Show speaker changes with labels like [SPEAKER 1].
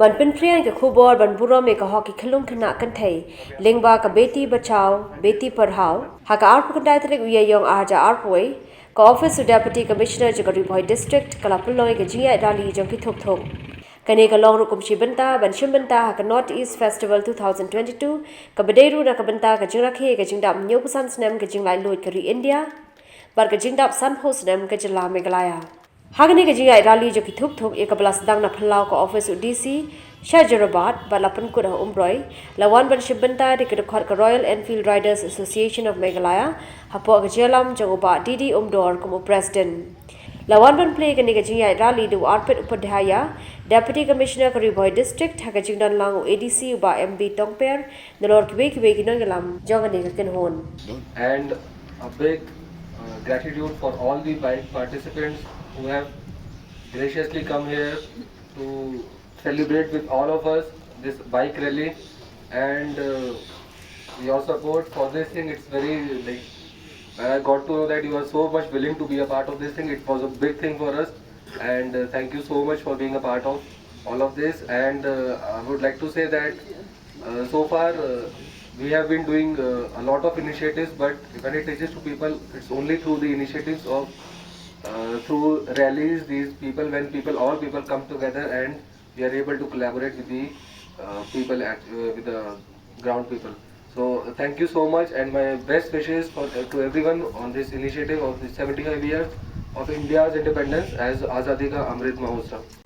[SPEAKER 1] ban pin priyan ka khubor ban buro me ka hoki khilum khna kan thai lengba ka beti bachao beti padhao ha ka ar pukandai trek uya yong aja arpoi ka office deputy commissioner jagari Bhoi District kalapuloi ka Jingiaid rally jong ki Thukthuk kane ka long rukum shibanta ban shimbanta ha ka North East Festival 2022 ka badairu na ka banta ka Rakhe ka jingdam nyopusan snem ka jinglai loit ka ri India bar ka jingdap san ho snem ka jila Meghalaya Hagani ka Jingiaid rally jo ki Thukthuk e ka belas dang na phalau ka office DC Shajarabat balapan kuda umbroi lawan ban shibanta de ka khot ka Royal Enfield Riders Association of Meghalaya hapo ka jelam jogoba Didi Umdor como president lawan ban play ka ni ka Jingiaid rally do arpit upadhyaya deputy commissioner ka Bhoi District ha ka jingdan lang ADC uba MB Tongper nalor kibe ki nongalam jongani ka kinhon
[SPEAKER 2] and a big gratitude for all the bike participants who have graciously come here to celebrate with all of us this bike rally and your support for this thing. It's very I got to know that you are so much willing to be a part of this thing. It was a big thing for us and thank you so much for being a part of all of this and I would like to say that so far we have been doing a lot of initiatives, but when it reaches to people, it's only through the initiatives of through rallies, when all people come together and we are able to collaborate with the people with the ground people. So thank you so much and my best wishes for to everyone on this initiative of the 75 years of India's independence as Azadi Ka Amrit Mahotsav.